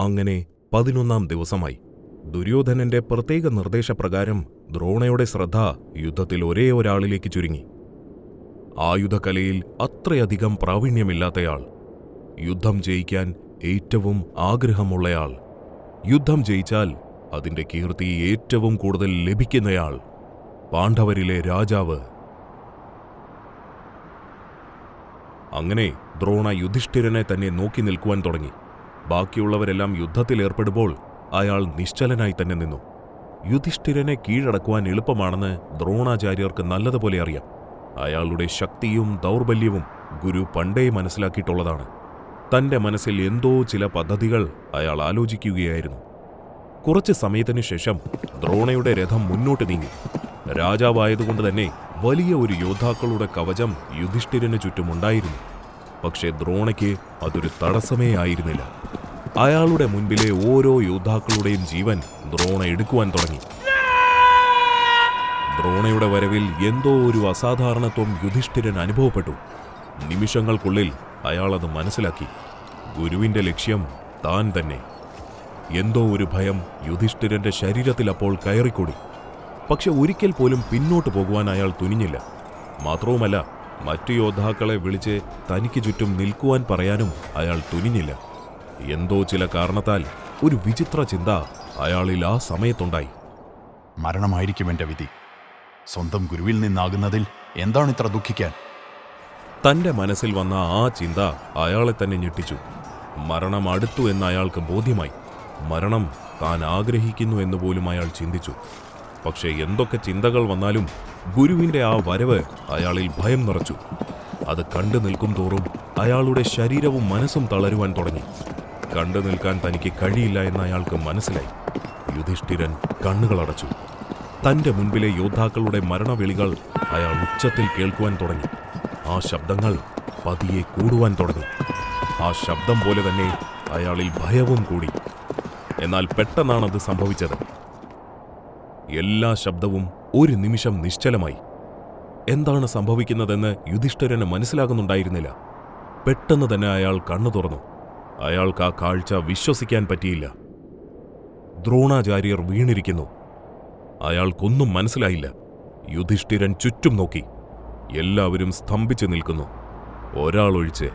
അങ്ങനെ 11-ാം ദിവസമായി. ദുര്യോധനന്റെ പ്രത്യേക നിർദ്ദേശപ്രകാരം ദ്രോണയുടെ ശ്രദ്ധ യുദ്ധത്തിൽ ഒരേ ഒരാളിലേക്ക് ചുരുങ്ങി. ആയുധകലയിൽ അത്രയധികം പ്രാവീണ്യമില്ലാത്തയാൾ, യുദ്ധം ജയിക്കാൻ ഏറ്റവും ആഗ്രഹമുള്ളയാൾ, യുദ്ധം ജയിച്ചാൽ അതിന്റെ കീർത്തി ഏറ്റവും കൂടുതൽ ലഭിക്കുന്നയാൾ, പാണ്ഡവരിലെ രാജാവ്. അങ്ങനെ ദ്രോണ യുധിഷ്ഠിരനെ തന്നെ നോക്കി നിൽക്കുവാൻ തുടങ്ങി. ബാക്കിയുള്ളവരെല്ലാം യുദ്ധത്തിലേർപ്പെടുമ്പോൾ അയാൾ നിശ്ചലനായി തന്നെ നിന്നു. യുധിഷ്ഠിരനെ കീഴടക്കുവാൻ എളുപ്പമാണെന്ന് ദ്രോണാചാര്യർക്ക് നല്ലതുപോലെ അറിയാം. അയാളുടെ ശക്തിയും ദൗർബല്യവും ഗുരു പണ്ടേ മനസ്സിലാക്കിയിട്ടുള്ളതാണ്. തന്റെ മനസ്സിൽ എന്തോ ചില പദ്ധതികൾ അയാൾ ആലോചിക്കുകയായിരുന്നു. കുറച്ച് സമയത്തിനു ശേഷം ദ്രോണയുടെ രഥം മുന്നോട്ട് നീങ്ങി. രാജാവായതുകൊണ്ട് തന്നെ വലിയ ഒരു യോദ്ധാക്കളുടെ കവചം യുധിഷ്ഠിരന് ചുറ്റുമുണ്ടായിരുന്നു. പക്ഷേ ദ്രോണയ്ക്ക് അതൊരു തടസ്സമേ ആയിരുന്നില്ല. അയാളുടെ മുൻപിലെ ഓരോ യോദ്ധാക്കളുടെയും ജീവൻ ദ്രോണ എടുക്കുവാൻ തുടങ്ങി. ദ്രോണയുടെ വരവിൽ എന്തോ ഒരു അസാധാരണത്വം യുധിഷ്ഠിരൻ അനുഭവപ്പെട്ടു. നിമിഷങ്ങൾക്കുള്ളിൽ അയാളത് മനസ്സിലാക്കി. ഗുരുവിന്റെ ലക്ഷ്യം താൻ തന്നെ. എന്തോ ഒരു ഭയം യുധിഷ്ഠിരന്റെ ശരീരത്തിൽ അപ്പോൾ കയറിക്കൂടി. പക്ഷെ ഒരിക്കൽ പോലും പിന്നോട്ട് പോകുവാൻ അയാൾ തുനിഞ്ഞില്ല. മാത്രവുമല്ല, മറ്റു യോദ്ധാക്കളെ വിളിച്ച് തനിക്ക് ചുറ്റും നിൽക്കുവാൻ പറയാനും അയാൾ തുനിഞ്ഞില്ല. എന്തോ ചില കാരണത്താൽ ഒരു വിചിത്ര ചിന്ത അയാളിൽ ആ സമയത്തുണ്ടായി. മരണമായിരിക്കും എന്റെ വിധി. സ്വന്തം ഗുരുവിൽ നിന്നാകുന്നതിൽ എന്താണ് ഇത്ര ദുഃഖിക്കാൻ? തന്റെ മനസ്സിൽ വന്ന ആ ചിന്ത അയാളെ തന്നെ ഞെട്ടിച്ചു. മരണം അടുത്തു എന്ന് അയാൾക്ക് ബോധ്യമായി. മരണം താൻ ആഗ്രഹിക്കുന്നു എന്നുപോലും അയാൾ ചിന്തിച്ചു. പക്ഷേ എന്തൊക്കെ ചിന്തകൾ വന്നാലും ഗുരുവിന്റെ ആ വരവ് അയാളിൽ ഭയം നിറച്ചു. അത് കണ്ടു നിൽക്കും തോറും അയാളുടെ ശരീരവും മനസ്സും തളരുവാൻ തുടങ്ങി. കണ്ടു നിൽക്കാൻ തനിക്ക് കഴിയില്ല എന്ന് അയാൾക്ക് മനസ്സിലായി. യുധിഷ്ഠിരൻ കണ്ണുകളടച്ചു. തന്റെ മുൻപിലെ യോദ്ധാക്കളുടെ മരണവിളികൾ അയാൾ ഉച്ചത്തിൽ കേൾക്കുവാൻ തുടങ്ങി. ആ ശബ്ദങ്ങൾ പതിയെ കൂടുവാൻ തുടങ്ങി. ആ ശബ്ദം പോലെ തന്നെ അയാളിൽ ഭയവും കൂടി. എന്നാൽ പെട്ടെന്നാണത് സംഭവിച്ചത്. എല്ലാ ശബ്ദവും ഒരു നിമിഷം നിശ്ചലമായി. എന്താണ് സംഭവിക്കുന്നതെന്ന് യുധിഷ്ഠിരന് മനസ്സിലാകുന്നുണ്ടായിരുന്നില്ല. പെട്ടെന്ന് തന്നെ അയാൾ കണ്ണു തുറന്നു. അയാൾക്ക് ആ കാഴ്ച വിശ്വസിക്കാൻ പറ്റിയില്ല. ദ്രോണാചാര്യർ വീണിരിക്കുന്നു. അയാൾക്കൊന്നും മനസ്സിലായില്ല. യുധിഷ്ഠിരൻ ചുറ്റും നോക്കി. എല്ലാവരും സ്തംഭിച്ചു നിൽക്കുന്നു, ഒരാളൊഴിച്ച്.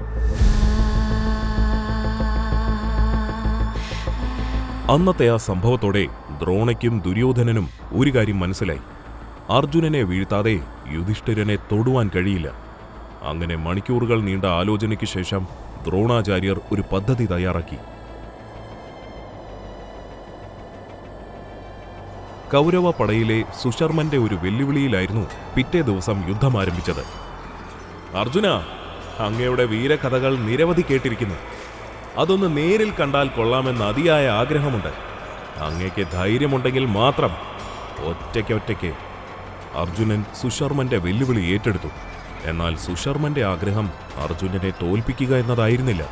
അന്നത്തെ ആ സംഭവത്തോടെ ദ്രോണയ്ക്കും ദുര്യോധനനും ഒരു കാര്യം മനസ്സിലായി. അർജുനനെ വീഴ്ത്താതെ യുധിഷ്ഠിരനെ തൊടുവാൻ കഴിയില്ല. അങ്ങനെ മണിക്കൂറുകൾ നീണ്ട ആലോചനയ്ക്ക് ശേഷം ദ്രോണാചാര്യർ ഒരു പദ്ധതി തയ്യാറാക്കി. കൗരവ പടയിലെ സുശർമന്റെ ഒരു വെല്ലുവിളിയിലായിരുന്നു പിറ്റേ ദിവസം യുദ്ധം ആരംഭിച്ചത്. അർജുന, അങ്ങയുടെ വീരകഥകൾ നിരവധി കേട്ടിരിക്കുന്നു. അതൊന്ന് നേരിൽ കണ്ടാൽ കൊള്ളാമെന്ന് അതിയായ ആഗ്രഹമുണ്ട്. അങ്ങയ്ക്ക് ധൈര്യമുണ്ടെങ്കിൽ മാത്രം ഒറ്റയ്ക്ക്. അർജുനൻ സുശർമന്റെ വെല്ലുവിളി ഏറ്റെടുത്തു. എന്നാൽ സുശർമന്റെ ആഗ്രഹം അർജുനനെ തോൽപ്പിക്കുക എന്നതായിരുന്നില്ല.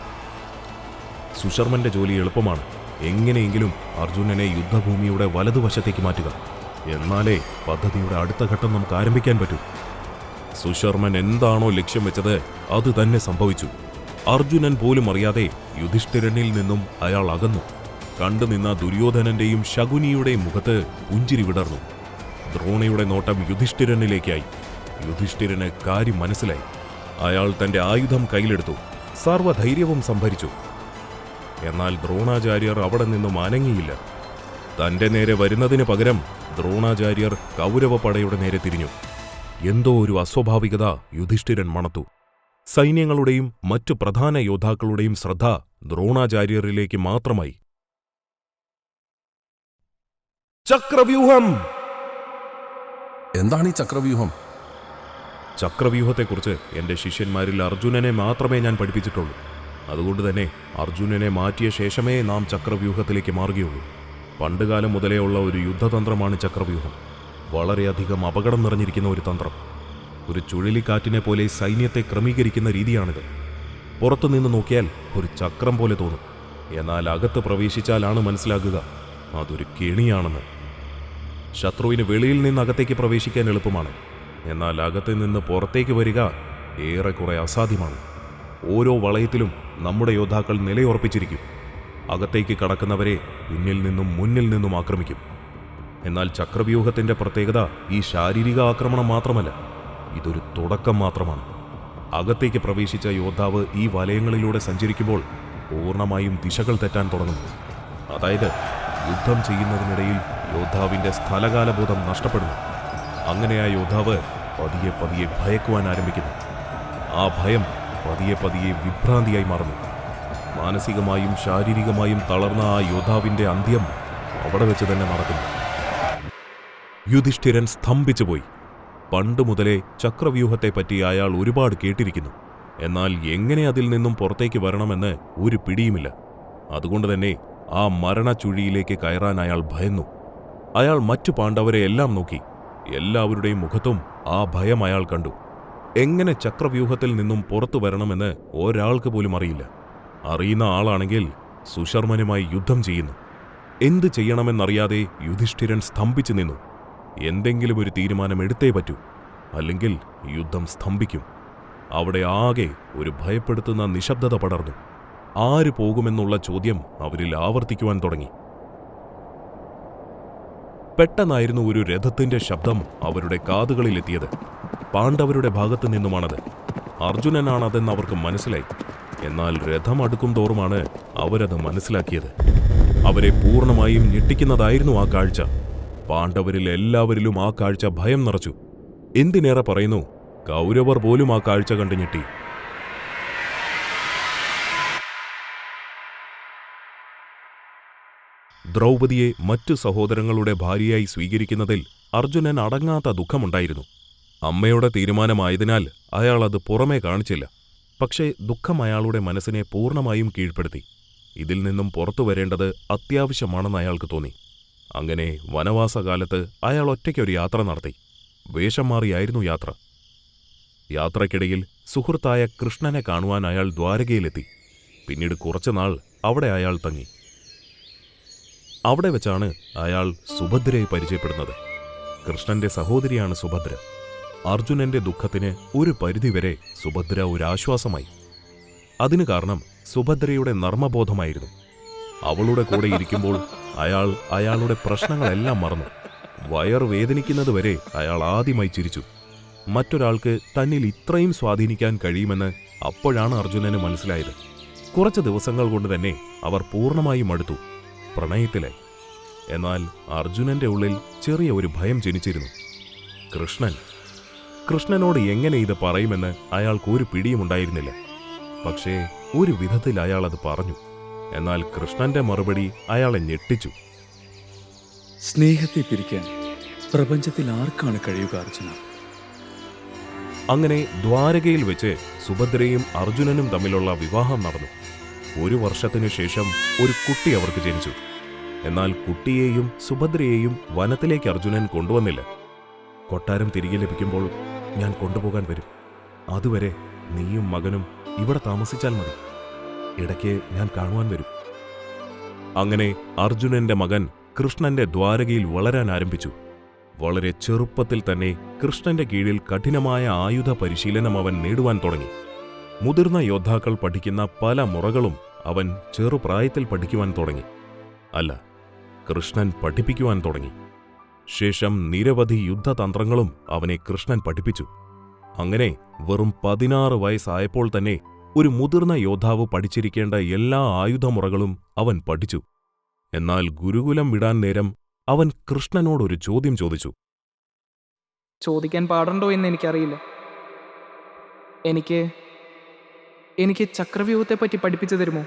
സുശർമന്റെ ജോലി എളുപ്പമാണ്. എങ്ങനെയെങ്കിലും അർജുനനെ യുദ്ധഭൂമിയുടെ വലതുവശത്തേക്ക് മാറ്റുക. എന്നാലേ പദ്ധതിയുടെ അടുത്ത ഘട്ടം നമുക്ക് ആരംഭിക്കാൻ പറ്റൂ. സുശർമൻ എന്താണോ ലക്ഷ്യം വെച്ചത് അത് തന്നെ സംഭവിച്ചു. അർജുനൻ പോലും അറിയാതെ യുധിഷ്ഠിരനിൽ നിന്നും അയാൾ അകന്നു. കണ്ടുനിന്ന ദുര്യോധനന്റെയും ശകുനിയുടെയും മുഖത്ത് പുഞ്ചിരി വിടർന്നു. ദ്രോണയുടെ നോട്ടം യുധിഷ്ഠിരനിലേക്കായി. യുധിഷ്ഠിരന് കാര്യം മനസ്സിലായി. അയാൾ തന്റെ ആയുധം കയ്യിലെടുത്തു. സർവ്വധൈര്യവും സംഭരിച്ചു. എന്നാൽ ദ്രോണാചാര്യർ അവിടെ നിന്നും അനങ്ങിയില്ല. തന്റെ നേരെ വരുന്നതിന് പകരം ദ്രോണാചാര്യർ കൗരവപടയുടെ നേരെ തിരിഞ്ഞു. എന്തോ ഒരു അസ്വാഭാവികത യുധിഷ്ഠിരൻ മണത്തു. സൈന്യങ്ങളുടെയും മറ്റു പ്രധാന യോദ്ധാക്കളുടെയും ശ്രദ്ധ ദ്രോണാചാര്യരിലേക്ക് മാത്രമായി. ചക്രവ്യൂഹം! എന്താണ് ഈ ചക്രവ്യൂഹം? ചക്രവ്യൂഹത്തെക്കുറിച്ച് എന്റെ ശിഷ്യന്മാരിൽ അർജുനനെ മാത്രമേ ഞാൻ പഠിപ്പിച്ചിട്ടുള്ളൂ. അതുകൊണ്ട് തന്നെ അർജുനനെ മാറ്റിയ ശേഷമേ നാം ചക്രവ്യൂഹത്തിലേക്ക് മാറുകയുള്ളൂ. പണ്ടുകാലം മുതലേ ഉള്ള ഒരു യുദ്ധതന്ത്രമാണ് ചക്രവ്യൂഹം. വളരെയധികം അപകടം നിറഞ്ഞിരിക്കുന്ന ഒരു തന്ത്രം. ഒരു ചുഴലിക്കാറ്റിനെ പോലെ സൈന്യത്തെ ക്രമീകരിക്കുന്ന രീതിയാണിത്. പുറത്തുനിന്ന് നോക്കിയാൽ ഒരു ചക്രം പോലെ തോന്നും. എന്നാൽ അകത്ത് പ്രവേശിച്ചാലാണ് മനസ്സിലാകുക അതൊരു കെണിയാണെന്ന്. ശത്രുവിന് വെളിയിൽ നിന്ന് അകത്തേക്ക് പ്രവേശിക്കാൻ എളുപ്പമാണ്. എന്നാൽ അകത്ത് നിന്ന് പുറത്തേക്ക് വരിക ഏറെക്കുറെ അസാധ്യമാണ്. ഓരോ വളയത്തിലും നമ്മുടെ യോദ്ധാക്കൾ നിലയുറപ്പിച്ചിരിക്കും. അകത്തേക്ക് കടക്കുന്നവരെ പിന്നിൽ നിന്നും മുന്നിൽ നിന്നും ആക്രമിക്കും. എന്നാൽ ചക്രവ്യൂഹത്തിന്റെ പ്രത്യേകത ഈ ശാരീരിക ആക്രമണം മാത്രമല്ല, ഇതൊരു തുടക്കം മാത്രമാണ്. അകത്തേക്ക് പ്രവേശിച്ച യോദ്ധാവ് ഈ വലയങ്ങളിലൂടെ സഞ്ചരിക്കുമ്പോൾ പൂർണ്ണമായും ദിശകൾ തെറ്റാൻ തുടങ്ങുന്നു. അതായത് യുദ്ധം ചെയ്യുന്നതിനിടയിൽ യോദ്ധാവിന്റെ സ്ഥലകാലബോധം നഷ്ടപ്പെടുന്നു. അങ്ങനെ ആ യോദ്ധാവ് പതിയെ പതിയെ ഭയക്കുവാൻ ആരംഭിക്കുന്നു. ആ ഭയം പതിയെ പതിയെ വിഭ്രാന്തിയായി മാറുന്നു. മാനസികമായും ശാരീരികമായും തളർന്ന ആ യോദ്ധാവിന്റെ അന്ത്യം അവിടെ വെച്ച് തന്നെ നടക്കുന്നു. യുധിഷ്ഠിരൻ സ്തംഭിച്ചുപോയി. പണ്ട് മുതലേ ചക്രവ്യൂഹത്തെപ്പറ്റി അയാൾ ഒരുപാട് കേട്ടിരിക്കുന്നു. എന്നാൽ എങ്ങനെ അതിൽ നിന്നും പുറത്തേക്ക് വരണമെന്ന് ഒരു പിടിയുമില്ല. അതുകൊണ്ട് തന്നെ ആ മരണച്ചുഴിയിലേക്ക് കയറാൻ അയാൾ ഭയന്നു. അയാൾ മറ്റു പാണ്ഡവരെ എല്ലാം നോക്കി. എല്ലാവരുടെയും മുഖത്തും ആ ഭയം അയാൾ കണ്ടു. എങ്ങനെ ചക്രവ്യൂഹത്തിൽ നിന്നും പുറത്തു വരണമെന്ന് ഒരാൾക്ക് പോലും അറിയില്ല. അറിയുന്ന ആളാണെങ്കിൽ സുശർമ്മനുമായി യുദ്ധം ചെയ്യുന്നു. എന്ത് ചെയ്യണമെന്നറിയാതെ യുധിഷ്ഠിരൻ സ്തംഭിച്ചു നിന്നു. എന്തെങ്കിലും ഒരു തീരുമാനം എടുത്തേ പറ്റൂ, അല്ലെങ്കിൽ യുദ്ധം സ്തംഭിക്കും. അവിടെ ആകെ ഒരു ഭയപ്പെടുത്തുന്ന നിശബ്ദത പടർന്നു. ആര് പോകുമെന്നുള്ള ചോദ്യം അവരിൽ ആവർത്തിക്കുവാൻ തുടങ്ങി. പെട്ടെന്നായിരുന്നു ഒരു രഥത്തിന്റെ ശബ്ദം അവരുടെ കാതുകളിലെത്തിയത്. പാണ്ഡവരുടെ ഭാഗത്തു നിന്നുമാണത്. അർജുനനാണതെന്ന് അവർക്ക് മനസ്സിലായി. എന്നാൽ രഥം അടുക്കും തോറുമാണ് അവരത് മനസ്സിലാക്കിയത്. അവരെ പൂർണ്ണമായും ഞെട്ടിക്കുന്നതായിരുന്നു ആ കാഴ്ച. പാണ്ഡവരിൽ എല്ലാവരിലും ആ കാഴ്ച ഭയം നിറച്ചു. എന്തിനേറെ പറയുന്നു, കൗരവർ പോലും ആ കാഴ്ച കണ്ടു ഞെട്ടി. ദ്രൗപദിയെ മറ്റു സഹോദരങ്ങളുടെ ഭാര്യയായി സ്വീകരിക്കുന്നതിൽ അർജുനൻ അടങ്ങാത്ത ദുഃഖമുണ്ടായിരുന്നു. അമ്മയുടെ തീരുമാനമായതിനാൽ അയാൾ അത് പുറമേ കാണിച്ചില്ല. പക്ഷേ ദുഃഖം അയാളുടെ മനസ്സിനെ പൂർണ്ണമായും കീഴ്പ്പെടുത്തി. ഇതിൽ നിന്നും പുറത്തു വരേണ്ടത് അത്യാവശ്യമാണെന്ന് അയാൾക്ക് തോന്നി. അങ്ങനെ വനവാസകാലത്ത് അയാൾ ഒറ്റയ്ക്കൊരു യാത്ര നടത്തി. വേഷം മാറിയായിരുന്നു യാത്ര. യാത്രയ്ക്കിടയിൽ സുഹൃത്തായ കൃഷ്ണനെ കാണുവാൻ അയാൾ ദ്വാരകയിലെത്തി. പിന്നീട് കുറച്ചുനാൾ അവിടെ അയാൾ തങ്ങി. അവിടെ വെച്ചാണ് അയാൾ സുഭദ്രയെ പരിചയപ്പെടുന്നത്. കൃഷ്ണന്റെ സഹോദരിയാണ് സുഭദ്ര. അർജുനന്റെ ദുഃഖത്തിന് ഒരു പരിധിവരെ സുഭദ്ര ഒരു ആശ്വാസമായി. അതിനു കാരണം സുഭദ്രയുടെ നർമ്മബോധമായിരുന്നു. അവളുടെ കൂടെ ഇരിക്കുമ്പോൾ അയാൾ അയാളുടെ പ്രശ്നങ്ങളെല്ലാം മറന്നു. വയർ വേദനിക്കുന്നതുവരെ അയാൾ ആദ്യമായി ചിരിച്ചു. മറ്റൊരാൾക്ക് തന്നിൽ ഇത്രയും സ്വാധീനിക്കാൻ കഴിയുമെന്ന് അപ്പോഴാണ് അർജുനന് മനസ്സിലായത്. കുറച്ച് ദിവസങ്ങൾ കൊണ്ട് തന്നെ അവർ പൂർണ്ണമായും മടുത്തു, പ്രണയത്തിലായി. എന്നാൽ അർജുനന്റെ ഉള്ളിൽ ചെറിയ ഒരു ഭയം ജനിച്ചിരുന്നു. കൃഷ്ണനോട് എങ്ങനെ ഇത് പറയുമെന്ന് അയാൾക്ക് ഒരു പിടിയുമുണ്ടായിരുന്നില്ല. പക്ഷേ ഒരു വിധത്തിൽ അയാൾ അത് പറഞ്ഞു. എന്നാൽ കൃഷ്ണന്റെ മറുപടി അയാളെ ഞെട്ടിച്ചു. സ്നേഹത്തെ പിരിക്കാൻ പ്രപഞ്ചത്തിൽ ആർക്കാണ് കഴിയുക അർജുന? അങ്ങനെ ദ്വാരകയിൽ വെച്ച് സുഭദ്രയും അർജുനനും തമ്മിലുള്ള വിവാഹം നടന്നു. 1 വർഷത്തിനു ശേഷം ഒരു കുട്ടി അവർക്ക് ജനിച്ചു. എന്നാൽ കുട്ടിയെയും സുഭദ്രയെയും വനത്തിലേക്ക് അർജുനൻ കൊണ്ടുവന്നില്ല. കൊട്ടാരം തിരികെ ലഭിക്കുമ്പോൾ ഞാൻ കൊണ്ടുപോകാൻ വരും. അതുവരെ നീയും മകനും ഇവിടെ താമസിച്ചാൽ മതി. ഇടയ്ക്ക് ഞാൻ കാണുവാൻ വരും. അങ്ങനെ അർജുനന്റെ മകൻ കൃഷ്ണന്റെ ദ്വാരകയിൽ വളരാൻ ആരംഭിച്ചു. വളരെ ചെറുപ്പത്തിൽ തന്നെ കൃഷ്ണന്റെ കീഴിൽ കഠിനമായ ആയുധ പരിശീലനം അവൻ നേടുവാൻ തുടങ്ങി. മുതിർന്ന യോദ്ധാക്കൾ പഠിക്കുന്ന പല മുറകളും അവൻ ചെറുപ്രായത്തിൽ പഠിക്കുവാൻ തുടങ്ങി. അല്ല, കൃഷ്ണൻ പഠിപ്പിക്കുവാൻ തുടങ്ങി. ശേഷം നിരവധി യുദ്ധതന്ത്രങ്ങളും അവനെ കൃഷ്ണൻ പഠിപ്പിച്ചു. അങ്ങനെ വെറും 16 വയസ്സായപ്പോൾ തന്നെ ഒരു മുതിർന്ന യോദ്ധാവ് പഠിച്ചിരിക്കേണ്ട എല്ലാ ആയുധമുറകളും അവൻ പഠിച്ചു. എന്നാൽ ഗുരുകുലം വിടാൻ നേരം അവൻ കൃഷ്ണനോടൊരു ചോദ്യം ചോദിച്ചു. ചോദിക്കാൻ പാടുണ്ടോ എന്ന് എനിക്കറിയില്ല. എനിക്ക് ചക്രവ്യൂഹത്തെപ്പറ്റി പഠിപ്പിച്ചു തരുമോ?